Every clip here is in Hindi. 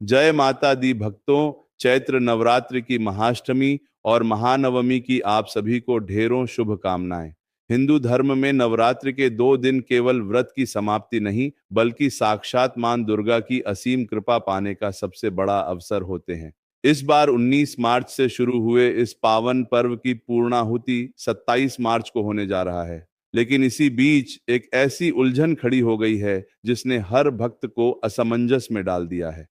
जय माता दी भक्तों, चैत्र नवरात्रि की महाअष्टमी और महानवमी की आप सभी को ढेरों शुभकामनाएं। हिंदू धर्म में नवरात्रि के 2 दिन केवल व्रत की समाप्ति नहीं, बल्कि साक्षात मां दुर्गा की असीम कृपा पाने का सबसे बड़ा अवसर होते हैं। इस बार 19 मार्च से शुरू हुए इस पावन पर्व की पूर्णाहुति 27 मार्च को होने जा रहा है। लेकिन इसी बीच एक ऐसी उलझन खड़ी हो गई है जिसने हर भक्त को असमंजस में डाल दिया है।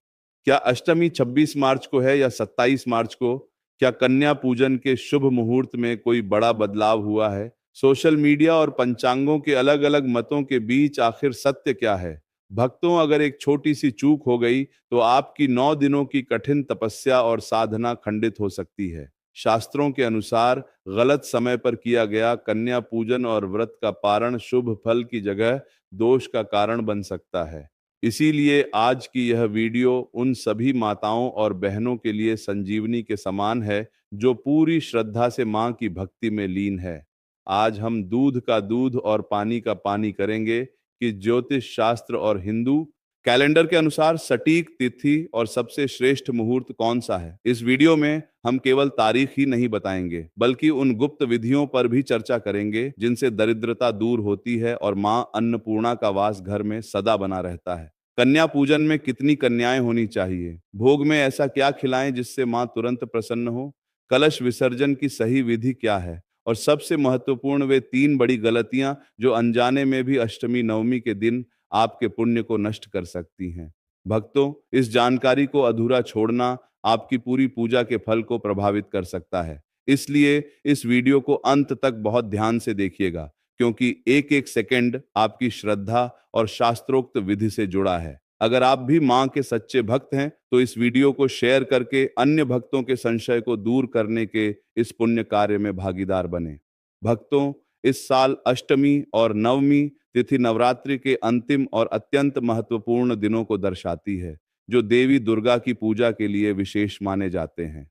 क्या अष्टमी 26 मार्च को है या 27 मार्च को? क्या कन्या पूजन के शुभ मुहूर्त में कोई बड़ा बदलाव हुआ है? सोशल मीडिया और पंचांगों के अलग अलग मतों के बीच आखिर सत्य क्या है? भक्तों, अगर एक छोटी सी चूक हो गई तो आपकी 9 दिनों की कठिन तपस्या और साधना खंडित हो सकती है। शास्त्रों के अनुसार गलत समय पर किया गया कन्या पूजन और व्रत का पारण शुभ फल की जगह दोष का कारण बन सकता है। इसीलिए आज की यह वीडियो उन सभी माताओं और बहनों के लिए संजीवनी के समान है जो पूरी श्रद्धा से मां की भक्ति में लीन है। आज हम दूध का दूध और पानी का पानी करेंगे कि ज्योतिष शास्त्र और हिंदू कैलेंडर के अनुसार सटीक तिथि और सबसे श्रेष्ठ मुहूर्त कौन सा है। इस वीडियो में हम केवल तारीख ही नहीं बताएंगे, बल्कि उन गुप्त विधियों पर भी चर्चा करेंगे जिनसे दरिद्रता दूर होती है और मां अन्नपूर्णा का वास घर में सदा बना रहता है। कन्या पूजन में कितनी कन्याएं होनी चाहिए? भोग में ऐसा क्या खिलाएं जिससे मां तुरंत प्रसन्न हो? कलश विसर्जन की सही विधि क्या है? और सबसे महत्वपूर्ण वे 3 बड़ी गलतियां जो अनजाने में भी अष्टमी नवमी के दिन आपके पुण्य को नष्ट कर सकती हैं। भक्तों, इस जानकारी को अधूरा छोड़ना आपकी पूरी पूजा के फल को प्रभावित कर सकता है। इसलिए इस वीडियो को अंत तक बहुत ध्यान से देखिएगा, क्योंकि एक एक सेकंड आपकी श्रद्धा और शास्त्रोक्त विधि से जुड़ा है। अगर आप भी मां के सच्चे भक्त हैं तो इस वीडियो को शेयर करके अन्य भक्तों के संशय को दूर करने के इस पुण्य कार्य में भागीदार बने। भक्तों, इस साल अष्टमी और नवमी तिथि नवरात्रि के अंतिम और अत्यंत महत्वपूर्ण दिनों को दर्शाती है, जो देवी दुर्गा की पूजा के लिए विशेष माने जाते हैं।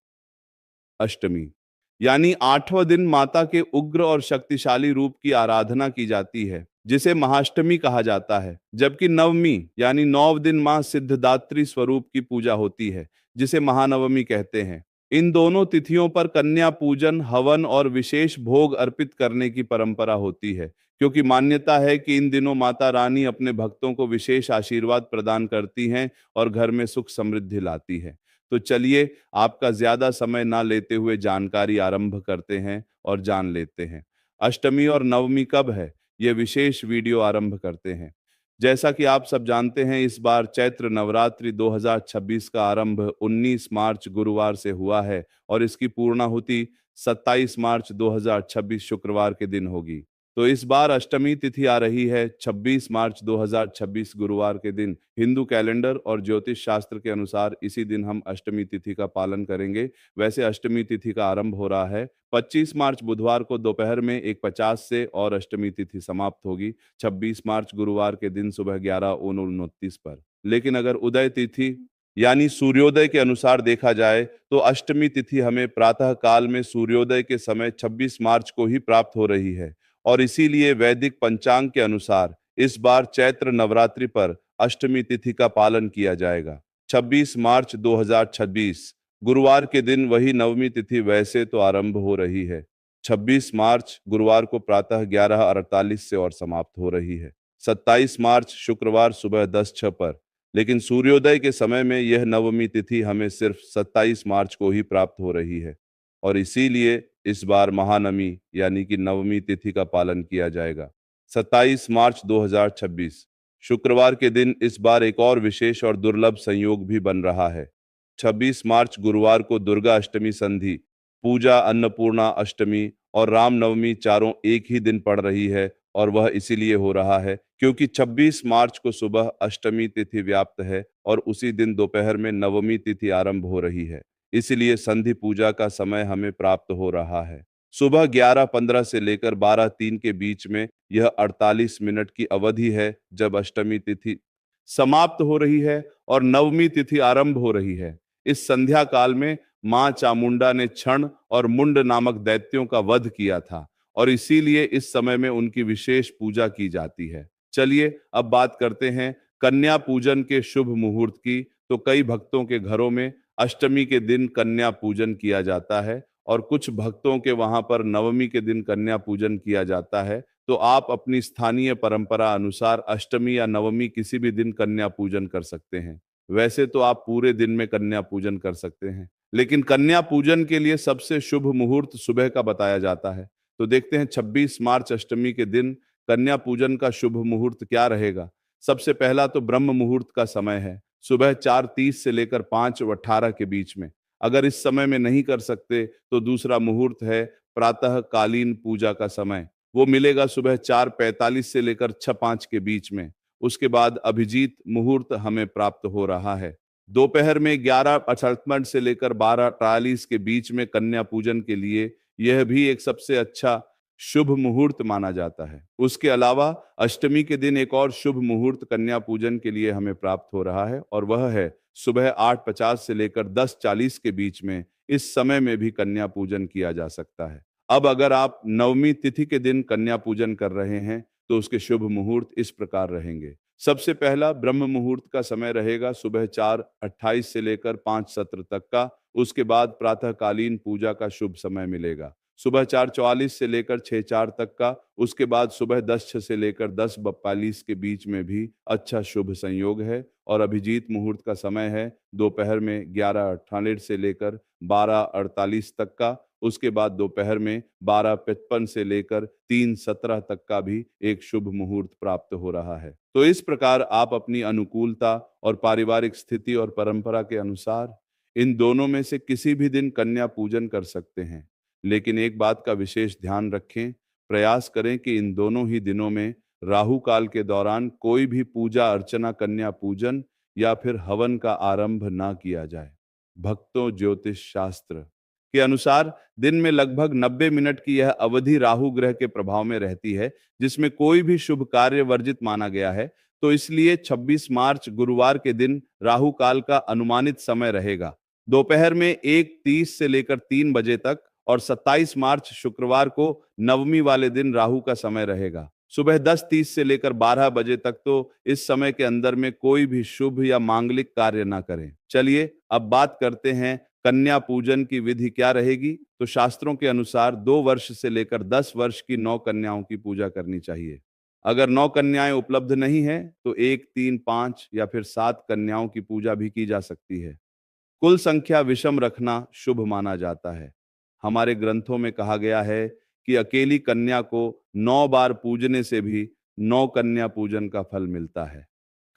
अष्टमी यानी 8वां दिन माता के उग्र और शक्तिशाली रूप की आराधना की जाती है, जिसे महाअष्टमी कहा जाता है। जबकि नवमी यानी 9 दिन मां सिद्धदात्री स्वरूप की पूजा होती है, जिसे महानवमी कहते हैं। इन दोनों तिथियों पर कन्या पूजन, हवन और विशेष भोग अर्पित करने की परंपरा होती है, क्योंकि मान्यता है कि इन दिनों माता रानी अपने भक्तों को विशेष आशीर्वाद प्रदान करती हैं और घर में सुख समृद्धि लाती है। तो चलिए, आपका ज्यादा समय ना लेते हुए जानकारी आरंभ करते हैं और जान लेते हैं अष्टमी और नवमी कब है। यह विशेष वीडियो आरंभ करते हैं। जैसा कि आप सब जानते हैं, इस बार चैत्र नवरात्रि 2026 का आरंभ 19 मार्च गुरुवार से हुआ है और इसकी पूर्णाहुति 27 मार्च 2026 शुक्रवार के दिन होगी। तो इस बार अष्टमी तिथि आ रही है 26 मार्च 2026 गुरुवार के दिन। हिंदू कैलेंडर और ज्योतिष शास्त्र के अनुसार इसी दिन हम अष्टमी तिथि का पालन करेंगे। वैसे अष्टमी तिथि का आरंभ हो रहा है 25 मार्च बुधवार को दोपहर में 1:50 से और अष्टमी तिथि समाप्त होगी 26 मार्च गुरुवार के दिन सुबह 11:29 पर। लेकिन अगर उदय तिथि यानी सूर्योदय के अनुसार देखा जाए तो अष्टमी तिथि हमें प्रातः काल में सूर्योदय के समय 26 मार्च को ही प्राप्त हो रही है और इसीलिए वैदिक पंचांग के अनुसार इस बार चैत्र नवरात्रि पर अष्टमी तिथि का पालन किया जाएगा। 26 मार्च 2026 गुरुवार के दिन वही नवमी तिथि वैसे तो आरंभ हो रही है। 26 मार्च गुरुवार को प्रातः 11:48 से और समाप्त हो रही है। 27 मार्च शुक्रवार सुबह 10:06 पर। लेकिन सूर्योदय के समय में यह नवमी तिथि हमें सिर्फ 27 मार्च को ही प्राप्त हो रही है और इसीलिए इस बार महानवमी यानी कि नवमी तिथि का पालन किया जाएगा। 27 मार्च 2026 शुक्रवार के दिन इस बार एक और विशेष और दुर्लभ संयोग भी बन रहा है। 26 मार्च गुरुवार को दुर्गा अष्टमी संधि, पूजा, अन्नपूर्णा अष्टमी और रामनवमी चारों एक ही दिन पड़ रही है और वह इसीलिए हो रहा है क्योंकि 26 मार्च को सुबह अष्टमी तिथि व्याप्त है और उसी दिन दोपहर में नवमी तिथि आरंभ हो रही है। इसलिए संधि पूजा का समय हमें प्राप्त हो रहा है। सुबह 11:15 से लेकर 12:03 के बीच में यह 48 मिनट की अवधि है जब अष्टमी तिथि समाप्त हो रही है और नवमी तिथि आरंभ हो रही है। इस संध्या काल में मां चामुंडा ने क्षण और मुंड नामक दैत्यों का वध किया था और इसीलिए इस समय में उनकी विशेष पूजा की जाती है। चलिए अब बात करते हैं कन्या पूजन के शुभ मुहूर्त की, तो कई भक्तों के घरों में अष्टमी के दिन कन्या पूजन किया जाता है और कुछ भक्तों के वहां पर नवमी के दिन कन्या पूजन किया जाता है। तो आप अपनी स्थानीय परंपरा अनुसार अष्टमी या नवमी किसी भी दिन कन्या पूजन कर सकते हैं। वैसे तो आप पूरे दिन में कन्या पूजन कर सकते हैं, लेकिन कन्या पूजन के लिए सबसे शुभ मुहूर्त सुबह का बताया जाता है। तो देखते हैं 26 मार्च अष्टमी के दिन कन्या पूजन का शुभ मुहूर्त क्या रहेगा। सबसे पहला तो ब्रह्म मुहूर्त का समय है, सुबह 4:30 से लेकर 5:18 के बीच में। अगर इस समय में नहीं कर सकते तो दूसरा मुहूर्त है प्रातः कालीन पूजा का समय, वो मिलेगा सुबह 4:45 से लेकर 6:05 के बीच में। उसके बाद अभिजीत मुहूर्त हमें प्राप्त हो रहा है। दोपहर में 11:58 से लेकर 12:43 के बीच में कन्या पूजन के लिए यह भी एक सबसे अच्छा शुभ मुहूर्त माना जाता है। उसके अलावा अष्टमी के दिन एक और शुभ मुहूर्त कन्या पूजन के लिए हमें प्राप्त हो रहा है और वह है सुबह 8:50 से लेकर 10:40 के बीच में। इस समय में भी कन्या पूजन किया जा सकता है। अब अगर आप नवमी तिथि के दिन कन्या पूजन कर रहे हैं तो उसके शुभ मुहूर्त इस प्रकार रहेंगे। सबसे पहला ब्रह्म मुहूर्त का समय रहेगा सुबह 4:28 से लेकर 5:17 तक का। उसके बाद प्रातःकालीन पूजा का शुभ समय मिलेगा सुबह 4:44 से लेकर 6:04 तक का। उसके बाद सुबह 10:06 से लेकर 10:42 के बीच में भी अच्छा शुभ संयोग है और अभिजीत मुहूर्त का समय है दोपहर में 11:58 से लेकर 12:48 तक का। उसके बाद दोपहर में 12:55 से लेकर 3:17 तक का भी एक शुभ मुहूर्त प्राप्त हो रहा है। तो इस प्रकार आप अपनी अनुकूलता और पारिवारिक स्थिति और परंपरा के अनुसार इन दोनों में से किसी भी दिन कन्या पूजन कर सकते हैं। लेकिन एक बात का विशेष ध्यान रखें, प्रयास करें कि इन दोनों ही दिनों में राहु काल के दौरान कोई भी पूजा अर्चना, कन्या पूजन या फिर हवन का आरंभ ना किया जाए। भक्तों, ज्योतिष शास्त्र के अनुसार दिन में लगभग 90 मिनट की यह अवधि राहु ग्रह के प्रभाव में रहती है, जिसमें कोई भी शुभ कार्य वर्जित माना गया है। तो इसलिए 26 मार्च गुरुवार के दिन राहु काल का अनुमानित समय रहेगा दोपहर में 1:30 से लेकर 3 बजे तक और 27 मार्च शुक्रवार को नवमी वाले दिन राहु का समय रहेगा सुबह 10:30 से लेकर 12 बजे तक। तो इस समय के अंदर में कोई भी शुभ या मांगलिक कार्य ना करें। चलिए अब बात करते हैं कन्या पूजन की विधि क्या रहेगी। तो शास्त्रों के अनुसार 2 वर्ष से लेकर 10 वर्ष की 9 कन्याओं की पूजा करनी चाहिए। अगर 9 कन्याएं उपलब्ध नहीं है तो 1, 3, 5 या फिर 7 कन्याओं की पूजा भी की जा सकती है। कुल संख्या विषम रखना शुभ माना जाता है। हमारे ग्रंथों में कहा गया है कि अकेली कन्या को 9 बार पूजने से भी 9 कन्या पूजन का फल मिलता है।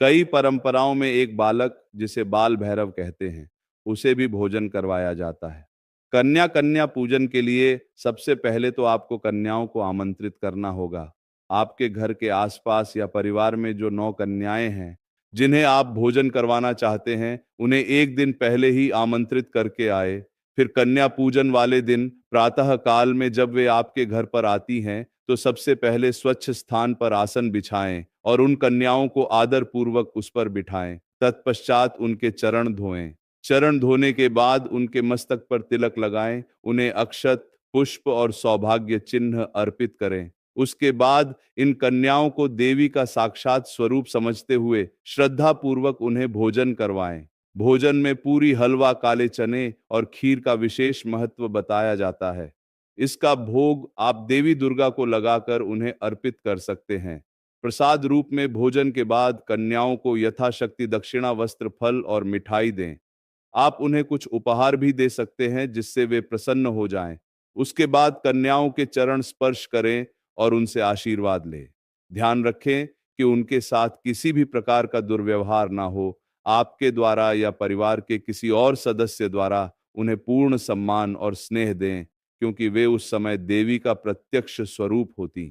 कई परंपराओं में एक बालक, जिसे बाल भैरव कहते हैं, उसे भी भोजन करवाया जाता है। कन्या पूजन के लिए सबसे पहले तो आपको कन्याओं को आमंत्रित करना होगा। आपके घर के आसपास या परिवार में जो 9 कन्याएं हैं जिन्हें आप भोजन करवाना चाहते हैं, उन्हें एक दिन पहले ही आमंत्रित करके आए। फिर कन्या पूजन वाले दिन प्रातः काल में जब वे आपके घर पर आती हैं तो सबसे पहले स्वच्छ स्थान पर आसन बिछाएं और उन कन्याओं को आदर पूर्वक उस पर बिठाएं। तत्पश्चात उनके चरण धोएं। चरण धोने के बाद उनके मस्तक पर तिलक लगाएं, उन्हें अक्षत, पुष्प और सौभाग्य चिन्ह अर्पित करें। उसके बाद इन कन्याओं को देवी का साक्षात स्वरूप समझते हुए श्रद्धा पूर्वक उन्हें भोजन करवाएं। भोजन में पूरी, हलवा, काले चने और खीर का विशेष महत्व बताया जाता है। इसका भोग आप देवी दुर्गा को लगाकर उन्हें अर्पित कर सकते हैं। प्रसाद रूप में भोजन के बाद कन्याओं को यथाशक्ति दक्षिणा, वस्त्र, फल और मिठाई दें। आप उन्हें कुछ उपहार भी दे सकते हैं जिससे वे प्रसन्न हो जाएं। उसके बाद कन्याओं के चरण स्पर्श करें और उनसे आशीर्वाद लें। ध्यान रखें कि उनके साथ किसी भी प्रकार का दुर्व्यवहार ना हो। आपके द्वारा या परिवार के किसी और सदस्य द्वारा उन्हें पूर्ण सम्मान और स्नेह दें, क्योंकि वे उस समय देवी का प्रत्यक्ष स्वरूप होती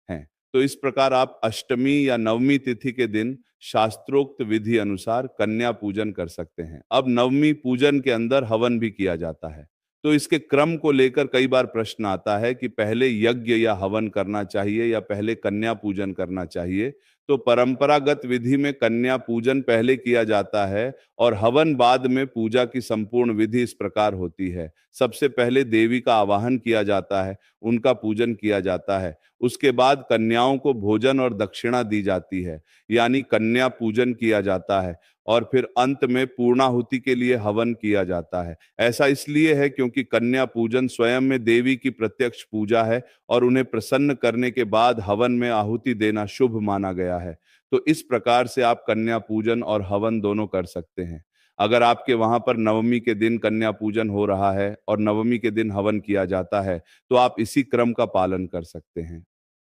हैं। तो इस प्रकार आप अष्टमी या नवमी तिथि के दिन शास्त्रोक्त विधि अनुसार कन्या पूजन कर सकते हैं। अब नवमी पूजन के अंदर हवन भी किया जाता है। तो इसके क्रम को लेकर कई बार प्रश्न आता है कि पहले यज्ञ या हवन करना चाहिए या पहले कन्या पूजन करना चाहिए। तो परंपरागत विधि में कन्या पूजन पहले किया जाता है और हवन बाद में। पूजा की संपूर्ण विधि इस प्रकार होती है। सबसे पहले देवी का आवाहन किया जाता है, उनका पूजन किया जाता है। उसके बाद कन्याओं को भोजन और दक्षिणा दी जाती है, यानी कन्या पूजन किया जाता है। और फिर अंत में पूर्णाहुति के लिए हवन किया जाता है। ऐसा इसलिए है क्योंकि कन्या पूजन स्वयं में देवी की प्रत्यक्ष पूजा है और उन्हें प्रसन्न करने के बाद हवन में आहुति देना शुभ माना गया है। तो इस प्रकार से आप कन्या पूजन और हवन दोनों कर सकते हैं। अगर आपके वहां पर नवमी के दिन कन्या पूजन हो रहा है और नवमी के दिन हवन किया जाता है, तो आप इसी क्रम का पालन कर सकते हैं।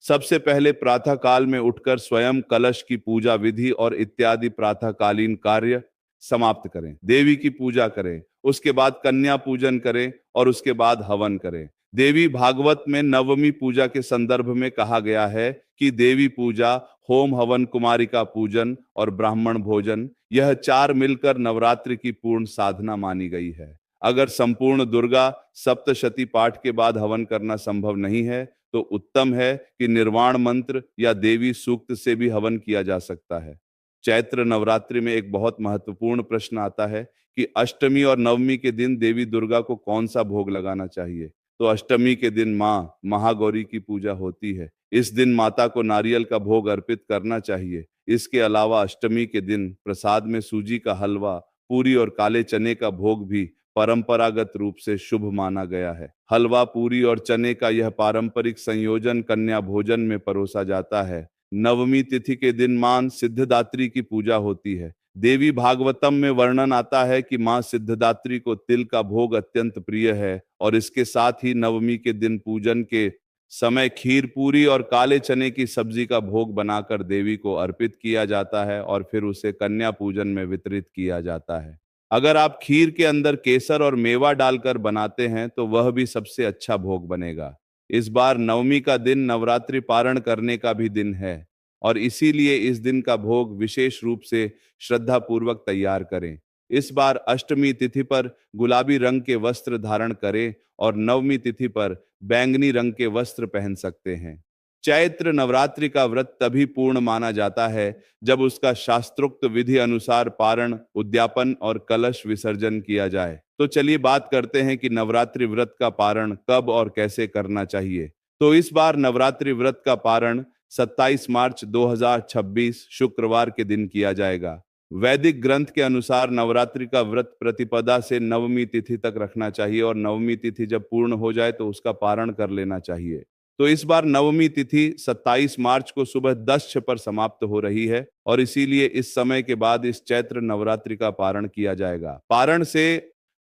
सबसे पहले प्रातः काल में उठकर स्वयं कलश की पूजा विधि और इत्यादि प्रातःकालीन कार्य समाप्त करें, देवी की पूजा करें, उसके बाद कन्या पूजन करें और उसके बाद हवन करें। देवी भागवत में नवमी पूजा के संदर्भ में कहा गया है कि देवी पूजा, होम हवन, कुमारिका पूजन और ब्राह्मण भोजन, यह चार मिलकर नवरात्रि की पूर्ण साधना मानी गई है। अगर संपूर्ण दुर्गा सप्तशती पाठ के बाद हवन करना संभव नहीं है, तो उत्तम है कि निर्वाण मंत्र या देवी सूक्त से भी हवन किया जा सकता है। चैत्र नवरात्रि में एक बहुत महत्वपूर्ण प्रश्न आता है कि अष्टमी और नवमी के दिन देवी दुर्गा को कौन सा भोग लगाना चाहिए। तो अष्टमी के दिन माँ महागौरी की पूजा होती है। इस दिन माता को नारियल का भोग अर्पित करना चाहिए। इसके अलावा अष्टमी के दिन प्रसाद में सूजी का हलवा, पूरी और काले चने का भोग भी परंपरागत रूप से शुभ माना गया है। हलवा, पूरी और चने का यह पारंपरिक संयोजन कन्या भोजन में परोसा जाता है। नवमी तिथि के दिन मां सिद्धदात्री की पूजा होती है। देवी भागवतम में वर्णन आता है कि मां सिद्धदात्री को तिल का भोग अत्यंत प्रिय है और इसके साथ ही नवमी के दिन पूजन के समय खीर, पूरी और काले चने की सब्जी का भोग बनाकर देवी को अर्पित किया जाता है और फिर उसे कन्या पूजन में वितरित किया जाता है। अगर आप खीर के अंदर केसर और मेवा डालकर बनाते हैं तो वह भी सबसे अच्छा भोग बनेगा। इस बार नवमी का दिन नवरात्रि पारण करने का भी दिन है और इसीलिए इस दिन का भोग विशेष रूप से श्रद्धा पूर्वक तैयार करें। इस बार अष्टमी तिथि पर गुलाबी रंग के वस्त्र धारण करें और नवमी तिथि पर बैंगनी रंग के वस्त्र पहन सकते हैं। चैत्र नवरात्रि का व्रत तभी पूर्ण माना जाता है जब उसका शास्त्रोक्त विधि अनुसार पारण, उद्यापन और कलश विसर्जन किया जाए। तो चलिए बात करते हैं कि नवरात्रि व्रत का पारण कब और कैसे करना चाहिए। तो इस बार नवरात्रि व्रत का पारण 27 मार्च 2026 शुक्रवार के दिन किया जाएगा। वैदिक ग्रंथ के अनुसार नवरात्रि का व्रत प्रतिपदा से नवमी तिथि तक रखना चाहिए और नवमी तिथि जब पूर्ण हो जाए तो उसका पारण कर लेना चाहिए। तो इस बार नवमी तिथि 27 मार्च को सुबह 10 पर समाप्त हो रही है और इसीलिए इस समय के बाद इस चैत्र नवरात्रि का पारण किया जाएगा। पारण से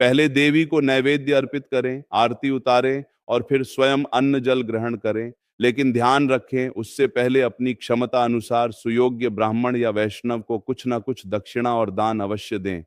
पहले देवी को नैवेद्य अर्पित करें, आरती उतारें और फिर स्वयं अन्न जल ग्रहण करें। लेकिन ध्यान रखें, उससे पहले अपनी क्षमता अनुसार सुयोग्य ब्राह्मण या वैष्णव को कुछ ना कुछ दक्षिणा और दान अवश्य दें।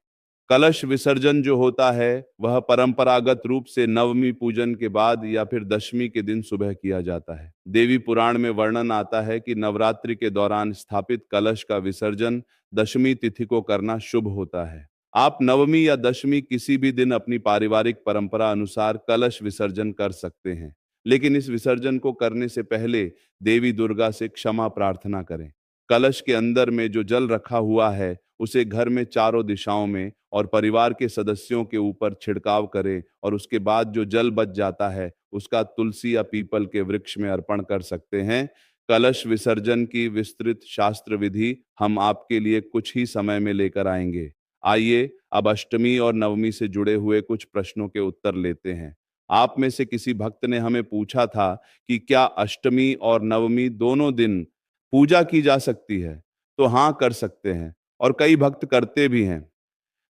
कलश विसर्जन जो होता है वह परंपरागत रूप से नवमी पूजन के बाद या फिर दशमी के दिन सुबह किया जाता है। देवी पुराण में वर्णन आता है कि नवरात्रि के दौरान स्थापित कलश का विसर्जन दशमी तिथि को करना शुभ होता है। आप नवमी या दशमी किसी भी दिन अपनी पारिवारिक परंपरा अनुसार कलश विसर्जन कर सकते हैं, लेकिन इस विसर्जन को करने से पहले देवी दुर्गा से क्षमा प्रार्थना करें। कलश के अंदर में जो जल रखा हुआ है उसे घर में चारों दिशाओं में और परिवार के सदस्यों के ऊपर छिड़काव करें और उसके बाद जो जल बच जाता है उसका तुलसी या पीपल के वृक्ष में अर्पण कर सकते हैं। कलश विसर्जन की विस्तृत शास्त्र विधि हम आपके लिए कुछ ही समय में लेकर आएंगे। आइए अब अष्टमी और नवमी से जुड़े हुए कुछ प्रश्नों के उत्तर लेते हैं। आप में से किसी भक्त ने हमें पूछा था कि क्या अष्टमी और नवमी दोनों दिन पूजा की जा सकती है। तो हाँ, कर सकते हैं और कई भक्त करते भी हैं।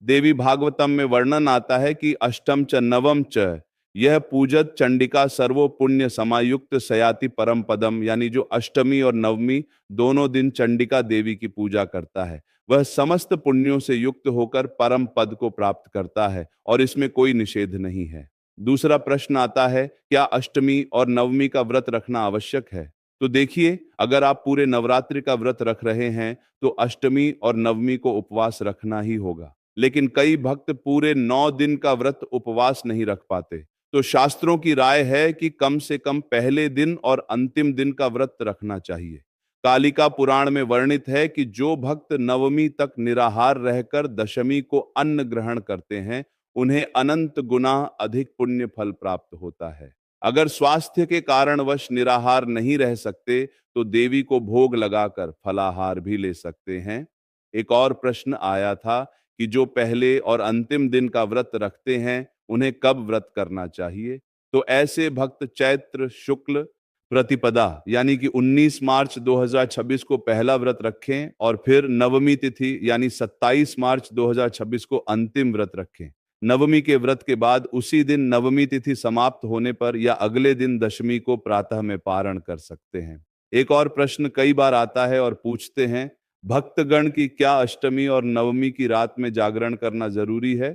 देवी भागवतम में वर्णन आता है कि अष्टम च नवम च यह पूजत चंडिका सर्वो पुण्य समायुक्त सयाति परम पदम, यानी जो अष्टमी और नवमी दोनों दिन चंडिका देवी की पूजा करता है वह समस्त पुण्यों से युक्त होकर परम पद को प्राप्त करता है और इसमें कोई निषेध नहीं है। दूसरा प्रश्न आता है, क्या अष्टमी और नवमी का व्रत रखना आवश्यक है। तो देखिए, अगर आप पूरे नवरात्रि का व्रत रख रहे हैं तो अष्टमी और नवमी को उपवास रखना ही होगा। लेकिन कई भक्त पूरे 9 दिन का व्रत उपवास नहीं रख पाते, तो शास्त्रों की राय है कि कम से कम पहले दिन और अंतिम दिन का व्रत रखना चाहिए। कालिका पुराण में वर्णित है कि जो भक्त नवमी तक निराहार रहकर दशमी को अन्न ग्रहण करते हैं, उन्हें अनंत गुना अधिक पुण्य फल प्राप्त होता है। अगर स्वास्थ्य के कारणवश निराहार नहीं रह सकते, तो देवी को भोग लगाकर फलाहार भी ले सकते हैं। एक और प्रश्न आया था कि जो पहले और अंतिम दिन का व्रत रखते हैं, उन्हें कब व्रत करना चाहिए? तो ऐसे भक्त चैत्र शुक्ल प्रतिपदा यानी कि 19 मार्च 2026 को पहला व्रत रखें और फिर नवमी तिथि यानी 27 मार्च 2026 को अंतिम व्रत रखें। नवमी के व्रत के बाद उसी दिन नवमी तिथि समाप्त होने पर या अगले दिन दशमी को प्रातः में पारण कर सकते हैं। एक और प्रश्न कई बार आता है और पूछते हैं, भक्तगण की क्या अष्टमी और नवमी की रात में जागरण करना जरूरी है?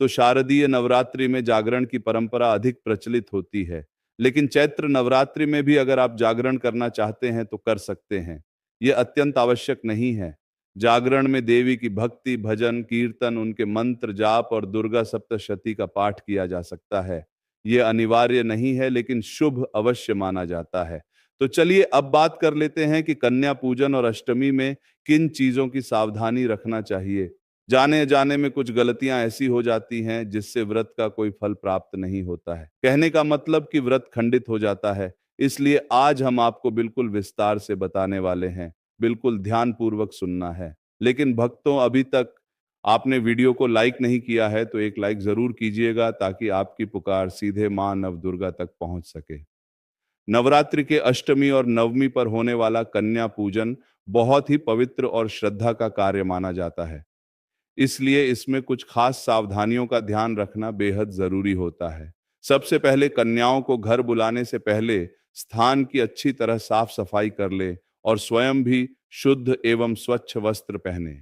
तो शारदीय नवरात्रि में जागरण की परंपरा अधिक प्रचलित होती है, लेकिन चैत्र नवरात्रि में भी अगर आप जागरण करना चाहते हैं तो कर सकते हैं। यह अत्यंत आवश्यक नहीं है। जागरण में देवी की भक्ति, भजन, कीर्तन, उनके मंत्र जाप और दुर्गा सप्तशती का पाठ किया जा सकता है। यह अनिवार्य नहीं है, लेकिन शुभ अवश्य माना जाता है। तो चलिए अब बात कर लेते हैं कि कन्या पूजन और अष्टमी में किन चीजों की सावधानी रखना चाहिए। जाने जाने में कुछ गलतियां ऐसी हो जाती हैं जिससे व्रत का कोई फल प्राप्त नहीं होता है। कहने का मतलब कि व्रत खंडित हो जाता है। इसलिए आज हम आपको बिल्कुल विस्तार से बताने वाले हैं। बिल्कुल ध्यान पूर्वक सुनना है। लेकिन भक्तों, अभी तक आपने वीडियो को लाइक नहीं किया है तो एक लाइक जरूर कीजिएगा, ताकि आपकी पुकार सीधे मां नवदुर्गा तक पहुंच सके। नवरात्रि के अष्टमी और नवमी पर होने वाला कन्या पूजन बहुत ही पवित्र और श्रद्धा का कार्य माना जाता है। इसलिए इसमें कुछ खास सावधानियों का ध्यान रखना बेहद जरूरी होता है। सबसे पहले कन्याओं को घर बुलाने से पहले स्थान की अच्छी तरह साफ सफाई कर ले और स्वयं भी शुद्ध एवं स्वच्छ वस्त्र पहने।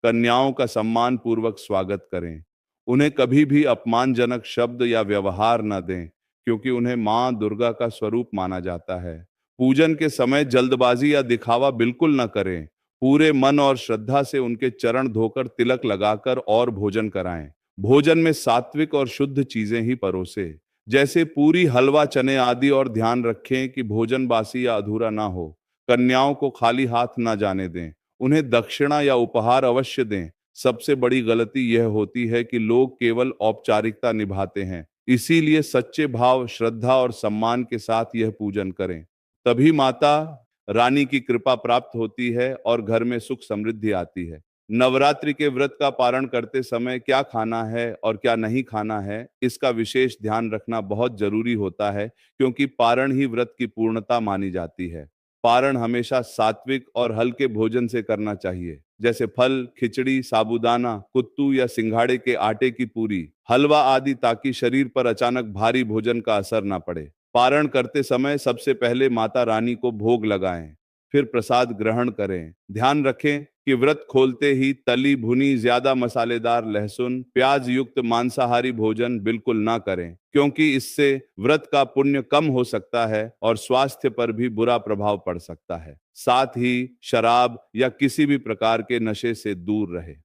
कन्याओं का सम्मान पूर्वक स्वागत करें। उन्हें कभी भी अपमानजनक शब्द या व्यवहार न दें, क्योंकि उन्हें मां दुर्गा का स्वरूप माना जाता है। पूजन के समय जल्दबाजी या दिखावा बिल्कुल न करें। पूरे मन और श्रद्धा से उनके चरण धोकर तिलक लगाकर और भोजन कराएं। भोजन में सात्विक और शुद्ध चीजें ही परोसे, जैसे पूरी, हलवा, चने आदि, और ध्यान रखें कि भोजन बासी या अधूरा ना हो। कन्याओं को खाली हाथ ना जाने दें। उन्हें दक्षिणा या उपहार अवश्य दें। सबसे बड़ी गलती यह होती है कि लोग केवल औपचारिकता निभाते हैं। इसीलिए सच्चे भाव, श्रद्धा और सम्मान के साथ यह पूजन करें। तभी माता रानी की कृपा प्राप्त होती है और घर में सुख समृद्धि आती है। नवरात्रि के व्रत का पारण करते समय क्या खाना है और क्या नहीं खाना है, इसका विशेष ध्यान रखना बहुत जरूरी होता है, क्योंकि पारण ही व्रत की पूर्णता मानी जाती है। पारण हमेशा सात्विक और हल्के भोजन से करना चाहिए, जैसे फल, खिचड़ी, साबूदाना, कुत्तू या सिंघाड़े के आटे की पूरी, हलवा आदि, ताकि शरीर पर अचानक भारी भोजन का असर ना पड़े। पारण करते समय सबसे पहले माता रानी को भोग लगाएं, फिर प्रसाद ग्रहण करें। ध्यान रखें कि व्रत खोलते ही तली भुनी, ज्यादा मसालेदार, लहसुन, प्याज युक्त मांसाहारी भोजन बिल्कुल ना करें, क्योंकि इससे व्रत का पुण्य कम हो सकता है और स्वास्थ्य पर भी बुरा प्रभाव पड़ सकता है। साथ ही शराब या किसी भी प्रकार के नशे से दूर रहे।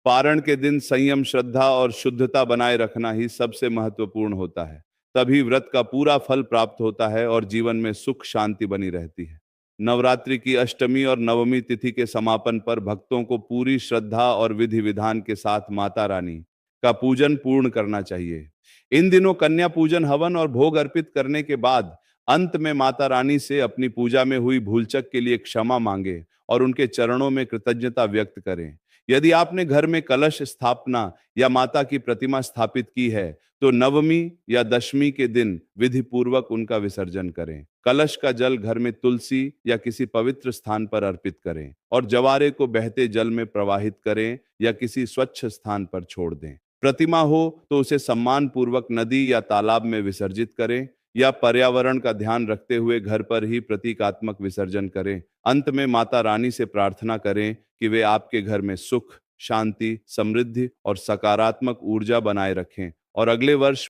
पारण के दिन संयम, श्रद्धा और शुद्धता बनाए रखना ही सबसे महत्वपूर्ण होता है। तभी व्रत का पूरा फल प्राप्त होता है और जीवन में सुख शांति बनी रहती है। नवरात्रि की अष्टमी और नवमी तिथि के समापन पर भक्तों को पूरी श्रद्धा और विधि विधान के साथ माता रानी का पूजन पूर्ण करना चाहिए। इन दिनों कन्या पूजन, हवन और भोग अर्पित करने के बाद अंत में माता रानी से अपनी पूजा में हुई भूलचक के लिए क्षमा मांगे और उनके चरणों में कृतज्ञता व्यक्त करें। यदि आपने घर में कलश स्थापना या माता की प्रतिमा स्थापित की है, तो नवमी या दशमी के दिन विधि पूर्वक उनका विसर्जन करें। कलश का जल घर में तुलसी या किसी पवित्र स्थान पर अर्पित करें और जवारे को बहते जल में प्रवाहित करें या किसी स्वच्छ स्थान पर छोड़ दें। प्रतिमा हो तो उसे सम्मान पूर्वक नदी या तालाब में विसर्जित करें, या पर्यावरण का ध्यान रखते हुए घर पर ही प्रतीकात्मक विसर्जन करें। अंत में माता रानी से प्रार्थना करें कि वे आपके घर में सुख, शांति, समृद्धि और सकारात्मक ऊर्जा बनाए रखें और अगले वर्ष